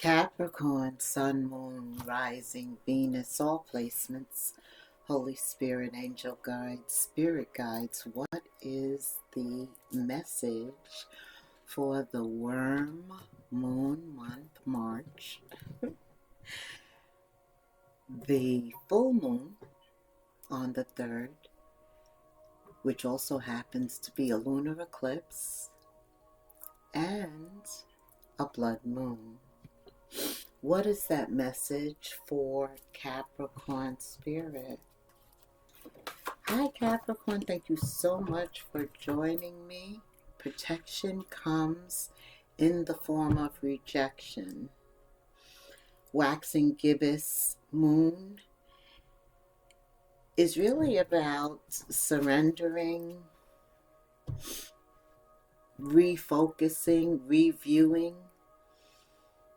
Capricorn, Sun, Moon, Rising, Venus, all placements, Holy Spirit, Angel Guides, Spirit Guides. What is the message for the Worm Moon month, March? The full moon on the 3rd, which also happens to be a lunar eclipse, and a blood moon. What is that message for Capricorn spirit? Hi Capricorn, thank you so much for joining me. Protection comes in the form of rejection. Waxing gibbous moon is really about surrendering, refocusing, reviewing.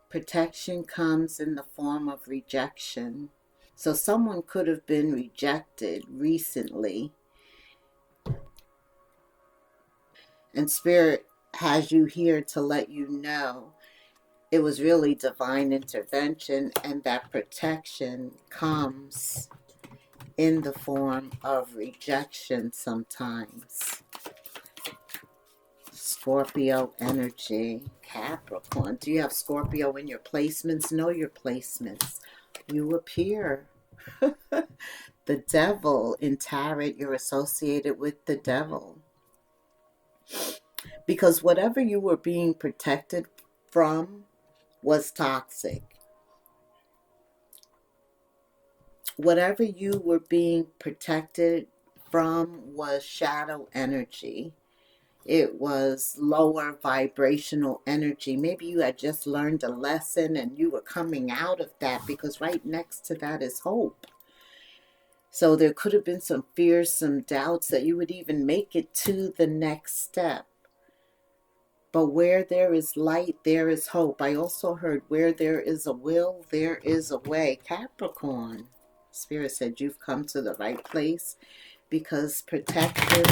Protection comes in the form of rejection. So someone could have been rejected recently, and Spirit has you here to let you know it was really divine intervention, and that protection comes in the form of rejection sometimes. Scorpio energy. Capricorn, do you have Scorpio in your placements? Know your placements. You appear. The devil in tarot, you're associated with the devil. Because whatever you were being protected from was toxic. Whatever you were being protected from was shadow energy. It was lower vibrational energy. Maybe you had just learned a lesson and you were coming out of that, because right next to that is hope. So there could have been some fears, some doubts that you would even make it to the next step. But where there is light, there is hope. I also heard where there is a will, there is a way. Capricorn, Spirit said you've come to the right place, because protection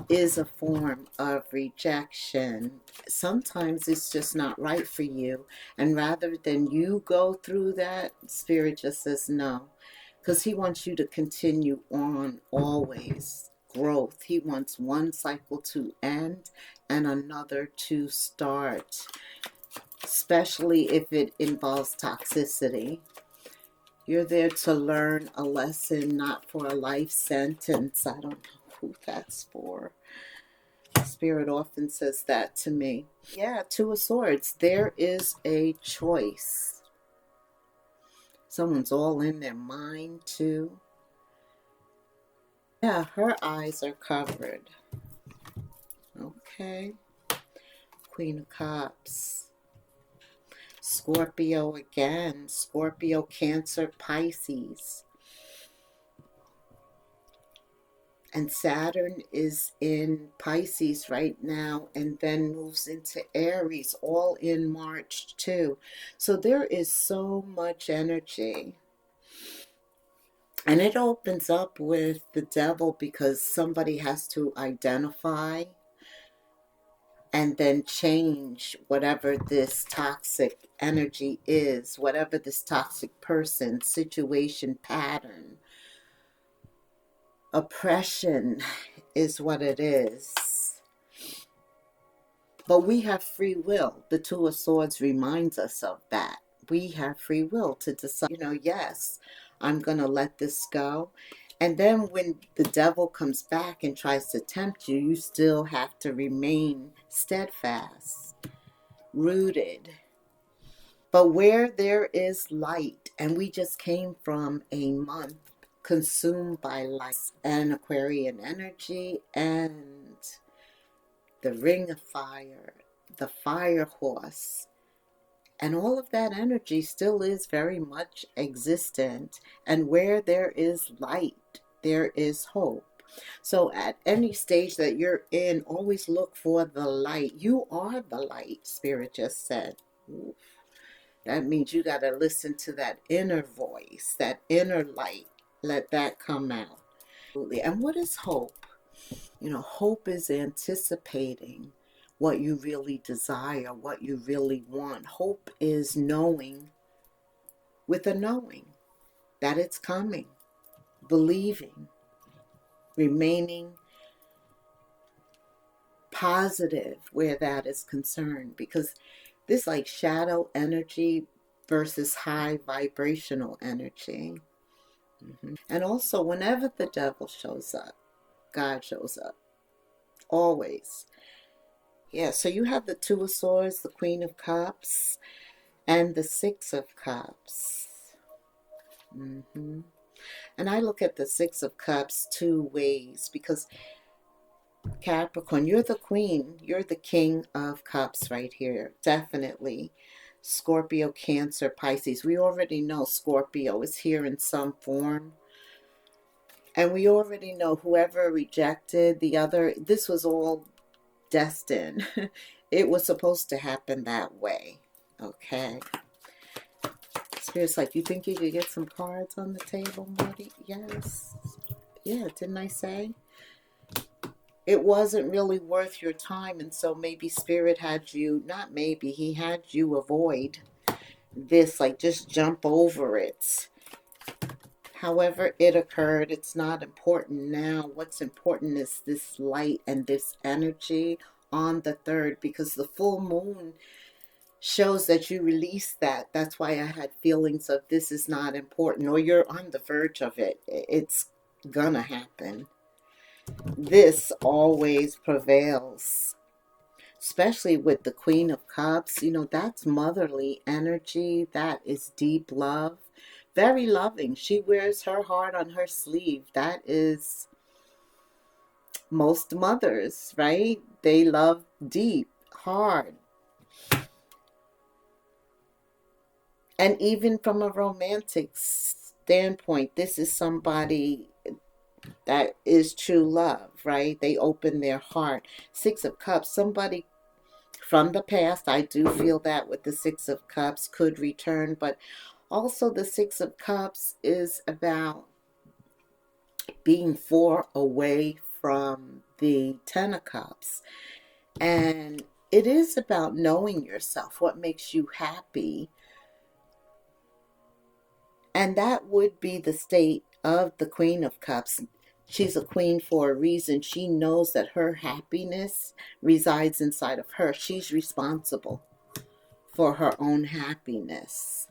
is a form of rejection. Sometimes it's just not right for you. And rather than you go through that, Spirit just says no. Because he wants you to continue on always. Growth. He wants one cycle to end and another to start. Especially if it involves toxicity. You're there to learn a lesson, not for a life sentence. I don't know who that's for. Spirit often says that to me. Yeah, Two of Swords. There is a choice. Someone's all in their mind too. Yeah, her eyes are covered. Okay. Queen of Cups. Scorpio again. Scorpio, Cancer, Pisces. And Saturn is in Pisces right now and then moves into Aries, all in March too. So there is so much energy. And it opens up with the devil, because somebody has to identify and then change whatever this toxic energy is, whatever this toxic person, situation, pattern. Oppression is what it is. But we have free will. The Two of Swords reminds us of that. We have free will to decide, yes, I'm going to let this go. And then when the devil comes back and tries to tempt you, you still have to remain steadfast, rooted. But where there is light, and we just came from a month consumed by light and Aquarian energy and the ring of fire, the fire horse, and all of that energy still is very much existent. And where there is light, there is hope. So at any stage that you're in, always look for the light. You are the light, Spirit just said. Ooh. That means you got to listen to that inner voice, that inner light. Let that come out. And what is hope? Hope is anticipating what you really desire, what you really want. Hope is knowing with a knowing that it's coming, believing, remaining positive where that is concerned, because this like shadow energy versus high vibrational energy. And also, whenever the devil shows up, God shows up. Always. Yeah, so you have the Two of Swords, the Queen of Cups, and the Six of Cups. And I look at the Six of Cups two ways, because Capricorn, you're the queen. You're the king of cups right here. Definitely. Scorpio, Cancer, Pisces. We already know Scorpio is here in some form. And we already know whoever rejected the other, this was all destined. It was supposed to happen that way. Okay. Spirit's like, you think you could get some cards on the table, Marty? Yes. Yeah, didn't I say? It wasn't really worth your time, and so maybe Spirit had you, not maybe, he had you avoid this, like just jump over it. However it occurred, it's not important now. What's important is this light and this energy on the 3rd, because the full moon shows that you release that. That's why I had feelings of this is not important, or you're on the verge of it. It's gonna happen. This always prevails, especially with the Queen of Cups. You know, that's motherly energy. That is deep love. Very loving. She wears her heart on her sleeve. That is most mothers, right? They love deep, hard. And even from a romantic standpoint, this is somebody that is true love, right? They open their heart. Six of Cups, somebody from the past, I do feel that with the Six of Cups, could return, but also the Six of Cups is about being far away from the Ten of Cups. And it is about knowing yourself, what makes you happy. And that would be the state of the Queen of Cups. She's a queen for a reason. She knows that her happiness resides inside of her. She's responsible for her own happiness,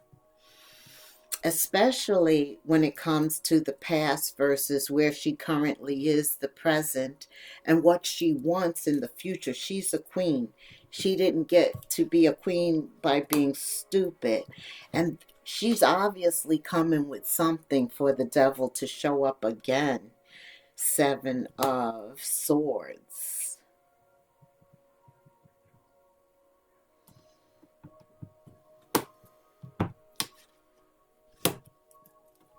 especially when it comes to the past versus where she currently is, the present, and what she wants in the future. She's a queen. She didn't get to be a queen by being stupid. And she's obviously coming with something for the devil to show up again. Seven of Swords.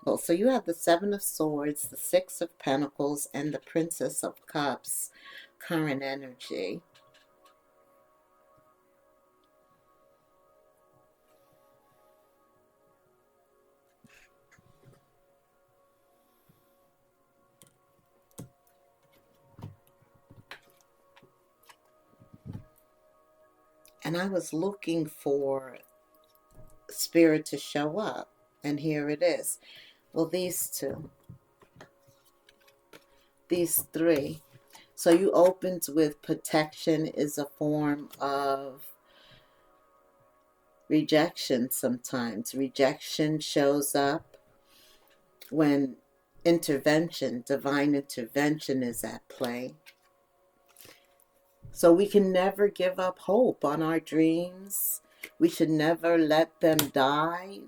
Well, so you have the Seven of Swords, the Six of Pentacles, and the Princess of Cups, current energy. And I was looking for Spirit to show up, and here it is. Well, these two, these three. So you opened with protection is a form of rejection sometimes. Rejection shows up when intervention, divine intervention is at play. So we can never give up hope on our dreams. We should never let them die.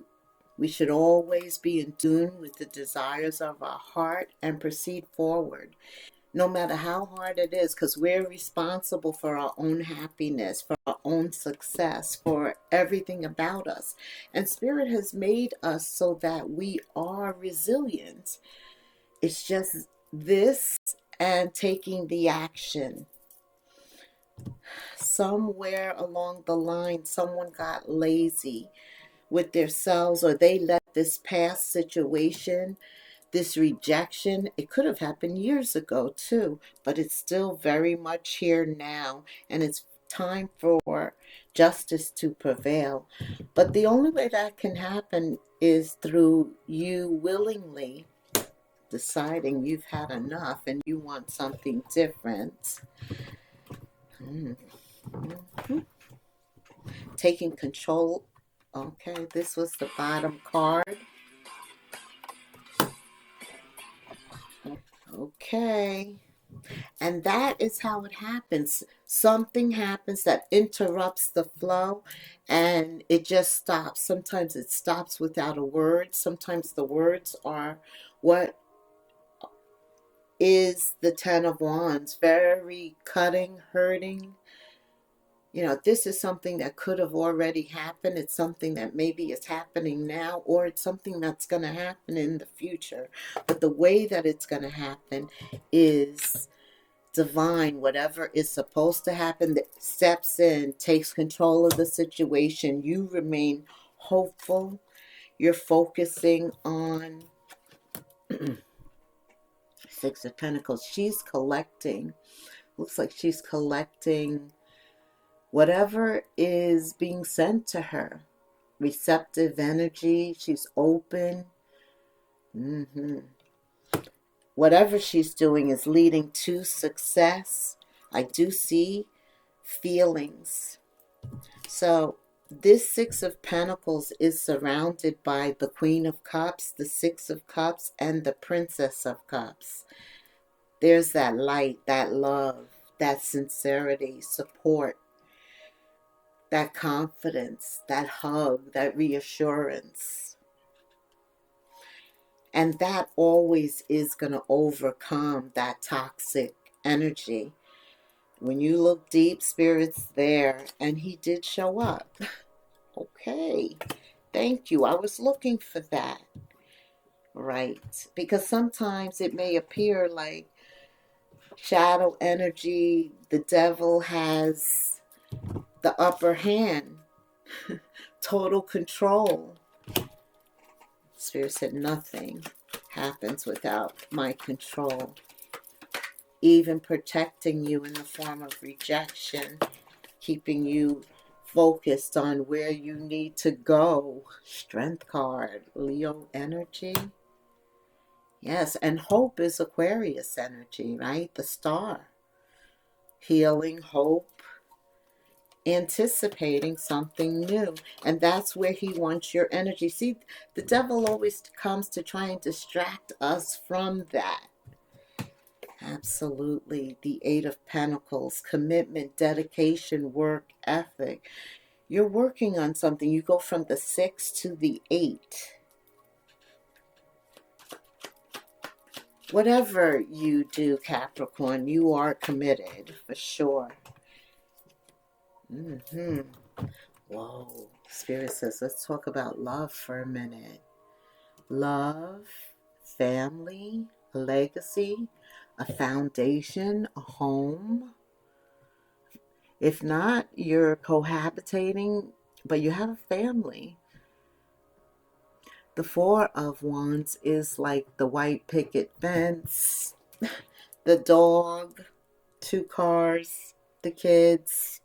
We should always be in tune with the desires of our heart and proceed forward, no matter how hard it is, because we're responsible for our own happiness, for our own success, for everything about us. And Spirit has made us so that we are resilient. It's just this and taking the action. Somewhere along the line, someone got lazy with themselves, or they let this past situation, this rejection, it could have happened years ago too, but it's still very much here now, and it's time for justice to prevail. But the only way that can happen is through you willingly deciding you've had enough and you want something different. Mm-hmm. Taking control. Okay, this was the bottom card. Okay. And that is how it happens. Something happens that interrupts the flow and it just stops. Sometimes it stops without a word. Sometimes the words are what is the Ten of Wands. Very cutting, hurting. You know, this is something that could have already happened. It's something that maybe is happening now, or it's something that's going to happen in the future. But the way that it's going to happen is divine. Whatever is supposed to happen that steps in, takes control of the situation. You remain hopeful. You're focusing on Six of Pentacles. She's collecting. Looks like she's collecting whatever is being sent to her. Receptive energy. She's open. Whatever she's doing is leading to success. I do see feelings. So this Six of Pentacles is surrounded by the Queen of Cups, the Six of Cups, and the Princess of Cups. There's that light, that love, that sincerity, support, that confidence, that hug, that reassurance. And that always is going to overcome that toxic energy. When you look deep, Spirit's there, and he did show up. Okay, thank you. I was looking for that. Right. Because sometimes it may appear like shadow energy, the devil has the upper hand, total control. Spirit said nothing happens without my control. Even protecting you in the form of rejection, keeping you focused on where you need to go. Strength card, Leo energy. Yes, and hope is Aquarius energy, right? The star. Healing, hope, anticipating something new. And that's where he wants your energy. See, the devil always comes to try and distract us from that. Absolutely. The Eight of Pentacles, commitment, dedication, work ethic. You're working on something. You go from the 6 to the 8. Whatever you do, Capricorn, you are committed for sure. Whoa. Spirit says, let's talk about love for a minute. Love, family, a legacy, a foundation, a home. If not, you're cohabitating, but you have a family. The Four of Wands is like the white picket fence, the dog, 2 cars, the kids.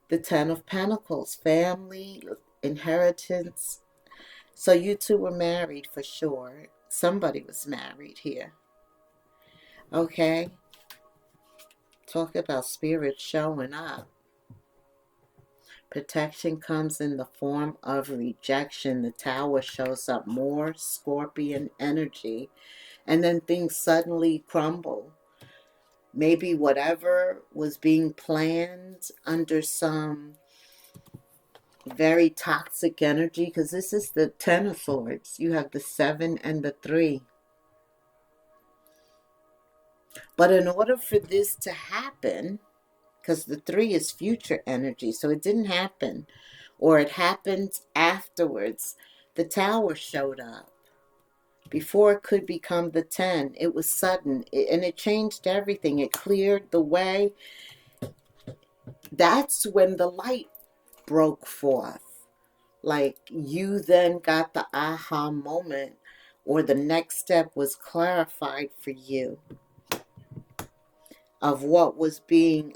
The Ten of Pentacles, family, inheritance. So you two were married for sure. Somebody was married here. Okay. Talk about spirit showing up. Protection comes in the form of rejection. The Tower shows up, more Scorpion energy. And then things suddenly crumble. Maybe whatever was being planned under some very toxic energy, because this is the Ten of Swords. You have the 7 and the 3. But in order for this to happen, because the 3 is future energy, so it didn't happen, or it happened afterwards. The Tower showed up. Before it could become the 10, it was sudden, and it changed everything. It cleared the way. That's when the light broke forth. Like you then got the aha moment, or the next step was clarified for you. of what was hidden,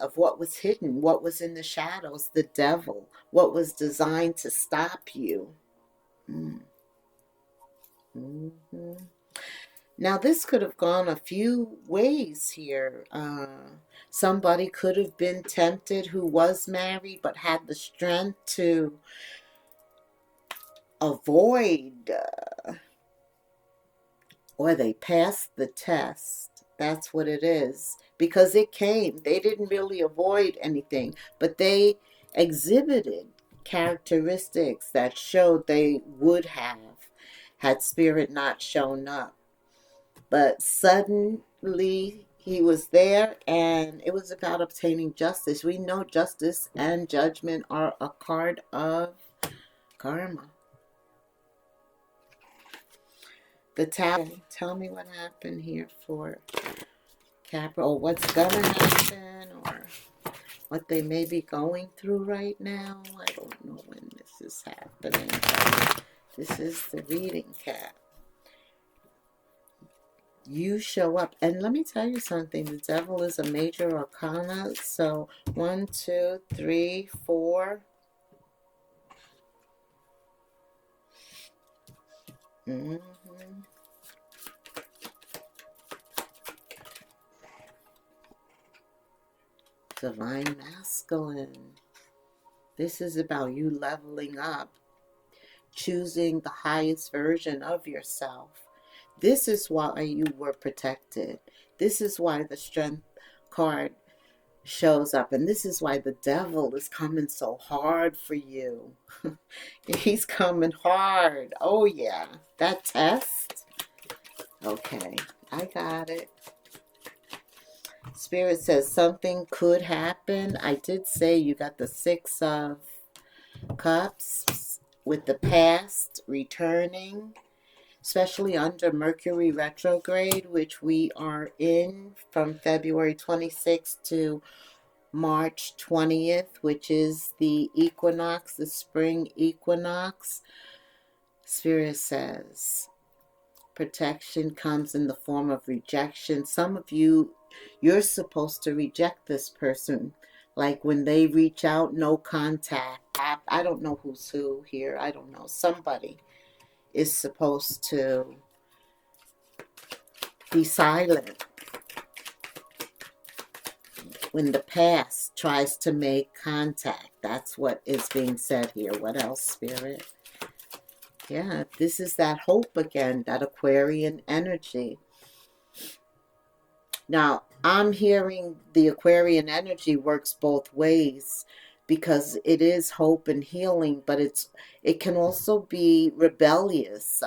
what was in the shadows, the devil, what was designed to stop you. Mm-hmm. Now, this could have gone a few ways here. Somebody could have been tempted who was married but had the strength to avoid, or they passed the test. That's what it is. Because it came. They didn't really avoid anything, but they exhibited characteristics that showed they would have had spirit not shown up. But suddenly he was there, and it was about obtaining justice. We know justice and judgment are a card of karma. The Tower. Tell me what happened here for Capricorn, or what's gonna happen, or what they may be going through right now. I don't know when this is happening, but this is the reading, Cap. You show up, and let me tell you something. The devil is a major arcana. So 1, 2, 3, 4. Mm-hmm. Divine masculine. This is about you leveling up, choosing the highest version of yourself. This is why you were protected. This is why the strength card shows up, and this is why the devil is coming so hard for you. He's coming hard. Oh yeah, that test. Okay, I got it. Spirit says something could happen. I did say you got the 6 of Cups with the past returning, especially under Mercury retrograde, which we are in from February 26th to March 20th, which is the equinox, the spring equinox. Spirit says protection comes in the form of rejection. Some of you, you're supposed to reject this person. Like when they reach out, no contact. I don't know who's who here. I don't know. Somebody is supposed to be silent when the past tries to make contact. That's what is being said here. What else, Spirit? Yeah, this is that hope again, that Aquarian energy. Now, I'm hearing the Aquarian energy works both ways because it is hope and healing, but it can also be rebellious.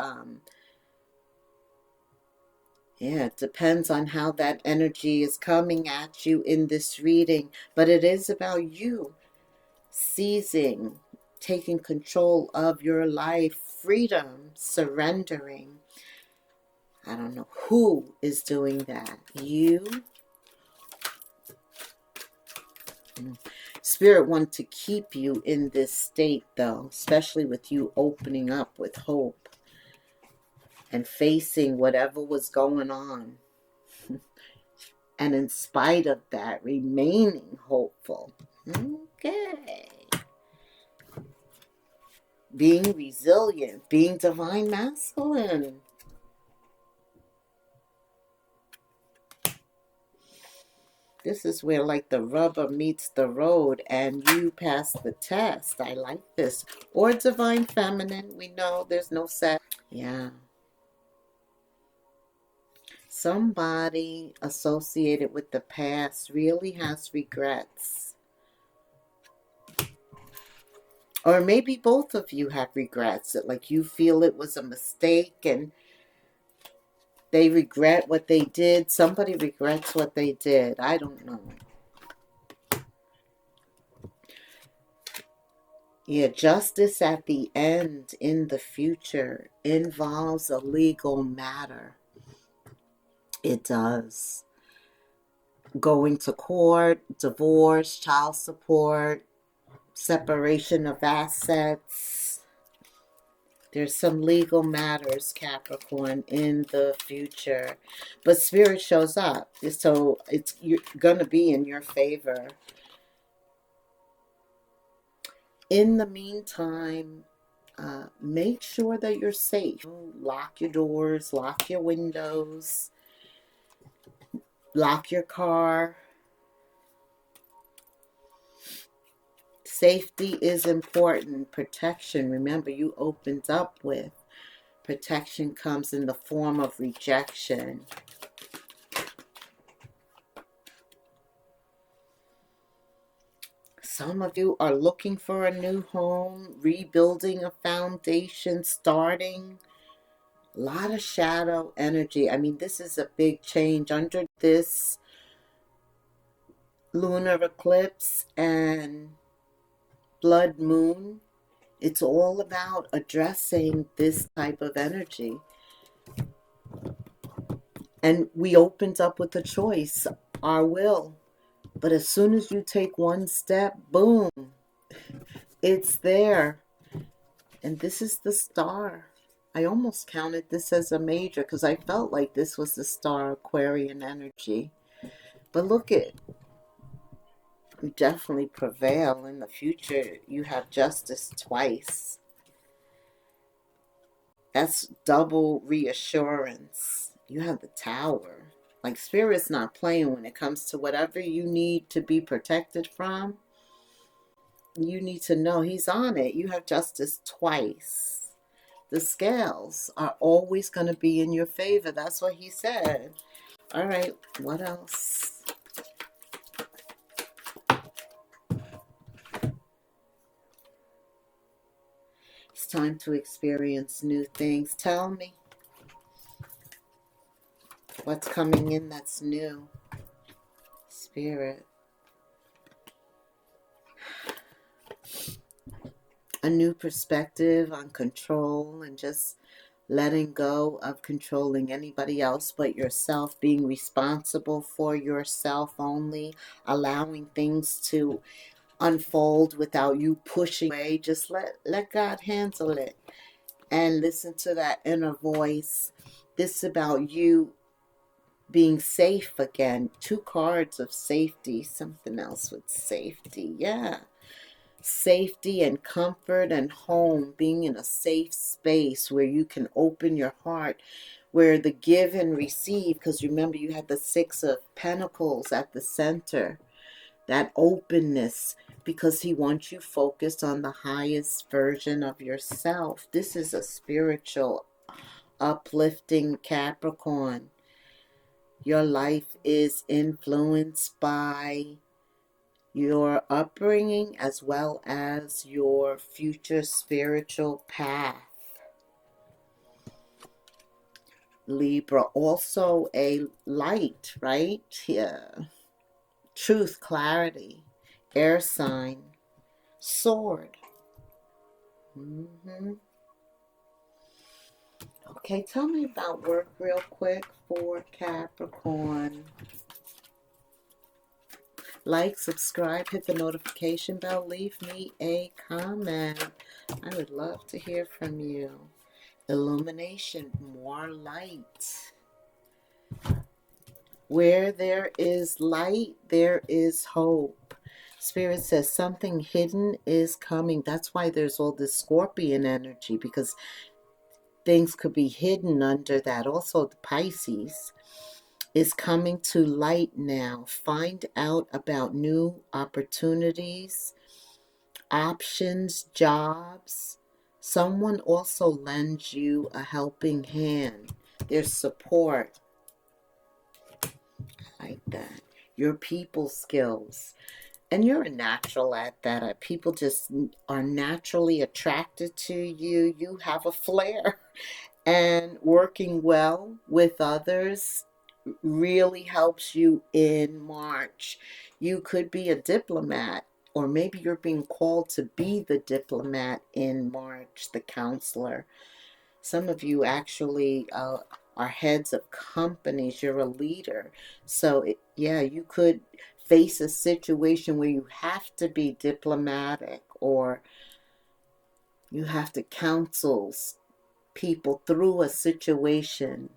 Yeah, it depends on how that energy is coming at you in this reading, but it is about you seizing, taking control of your life, freedom, surrendering. I don't know who is doing that. You. Spirit wants to keep you in this state, though, especially with you opening up with hope and facing whatever was going on. And in spite of that, remaining hopeful. Okay. Being resilient, being divine masculine. This is where like the rubber meets the road and you pass the test. I like this. Or divine feminine. We know there's no sex. Yeah. Somebody associated with the past really has regrets. Or maybe both of you have regrets. Like you feel it was a mistake and they regret what they did. Somebody regrets what they did. I don't know. Yeah, justice at the end in the future involves a legal matter. It does. Going to court, divorce, child support, separation of assets. There's some legal matters, Capricorn, in the future. But Spirit shows up. So you're going to be in your favor. In the meantime, make sure that you're safe. Lock your doors, lock your windows, lock your car. Safety is important. Protection, remember, you opened up with protection comes in the form of rejection. Some of you are looking for a new home, rebuilding a foundation, starting. A lot of shadow energy. I mean, this is a big change under this lunar eclipse and blood moon. It's all about addressing this type of energy. And we opened up with a choice, our will. But as soon as you take one step, boom, it's there. And this is the star. I almost counted this as a major because I felt like this was the star Aquarian energy. But look at, you definitely prevail in the future. You have justice twice. That's double reassurance. You have the Tower. Like, Spirit's not playing when it comes to whatever you need to be protected from. You need to know he's on it. You have justice twice. The scales are always going to be in your favor. That's what he said. All right, what else? It's time to experience new things. Tell me what's coming in that's new. Spirit. A new perspective on control and just letting go of controlling anybody else but yourself, being responsible for yourself only, allowing things to unfold without you pushing away. Just let God handle it and listen to that inner voice. This is about you being safe again. 2 cards of safety. Something else with safety. Yeah. Safety and comfort and home, being in a safe space where you can open your heart, where the give and receive, because remember you had the 6 of Pentacles at the center, that openness, because he wants you focused on the highest version of yourself. This is a spiritual, uplifting Capricorn. Your life is influenced by your upbringing as well as your future spiritual path. Libra, also a light, right? Yeah. Truth, clarity, air sign, sword. Okay, tell me about work real quick for Capricorn. Like, subscribe, hit the notification bell, leave me a comment. I would love to hear from you. Illumination, more light. Where there is light, there is hope. Spirit says something hidden is coming. That's why there's all this Scorpion energy, because things could be hidden under that. Also, the Pisces is coming to light now. Find out about new opportunities, options, jobs. Someone also lends you a helping hand. There's support. Like that. Your people skills. And you're a natural at that. People just are naturally attracted to you. You have a flair. And working well with others really helps you in March. You could be a diplomat, or maybe you're being called to be the diplomat in March, the counselor. Some of you actually are heads of companies. You're a leader. So, yeah, you could face a situation where you have to be diplomatic, or you have to counsel people through a situation.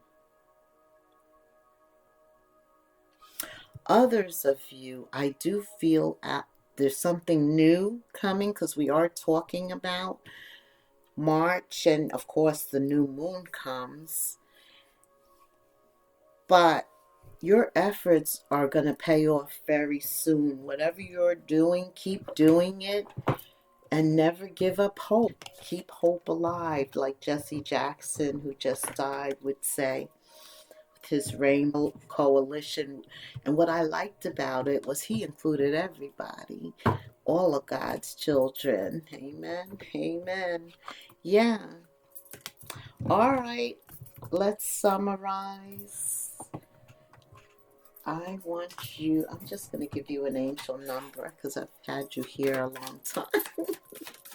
Others of you, I do feel there's something new coming because we are talking about March, and of course the new moon comes. But your efforts are going to pay off very soon. Whatever you're doing, keep doing it and never give up hope. Keep hope alive, like Jesse Jackson, who just died, would say. His Rainbow Coalition. And what I liked about it was he included everybody, all of God's children. Amen. Amen. Yeah. All right. Let's summarize. I want you, I'm just going to give you an angel number because I've had you here a long time.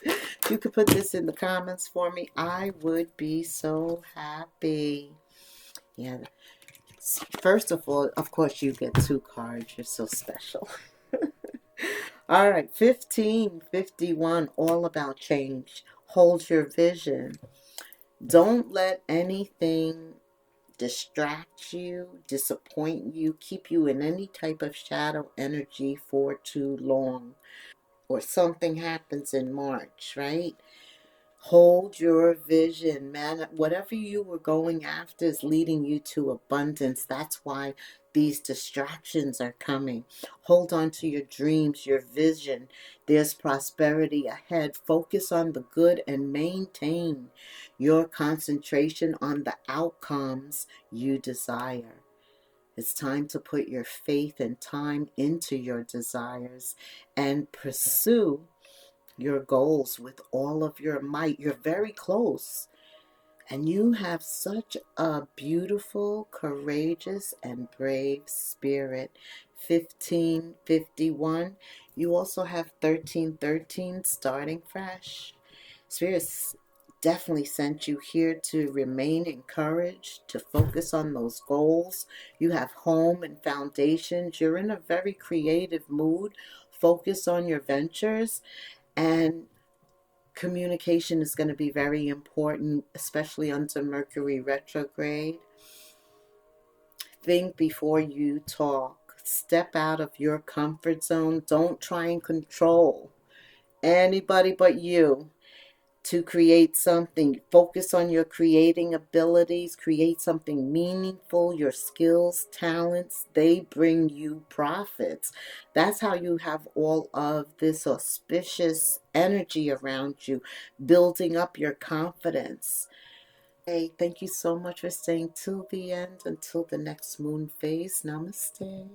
If you could put this in the comments for me, I would be so happy. Yeah. First of all, of course, you get 2 cards. You're so special. All right, 1551, all about change. Hold your vision. Don't let anything distract you, disappoint you, keep you in any type of shadow energy for too long. Or something happens in March, right? Hold your vision, man. Whatever you were going after is leading you to abundance. That's why these distractions are coming. Hold on to your dreams, your vision. There's prosperity ahead. Focus on the good and maintain your concentration on the outcomes you desire. It's time to put your faith and time into your desires and pursue your goals with all of your might. You're very close. And you have such a beautiful, courageous, and brave spirit. 1551. You also have 1313, starting fresh. Spirit's definitely sent you here to remain encouraged, to focus on those goals. You have home and foundations. You're in a very creative mood. Focus on your ventures. And communication is going to be very important, especially under Mercury retrograde. Think before you talk. Step out of your comfort zone. Don't try and control anybody but you to create something. Focus on your creating abilities. Create something meaningful. Your skills, talents, they bring you profits. That's how you have all of this auspicious energy around you, building up your confidence. Hey, thank you so much for staying till the end, until the next moon phase. Namaste.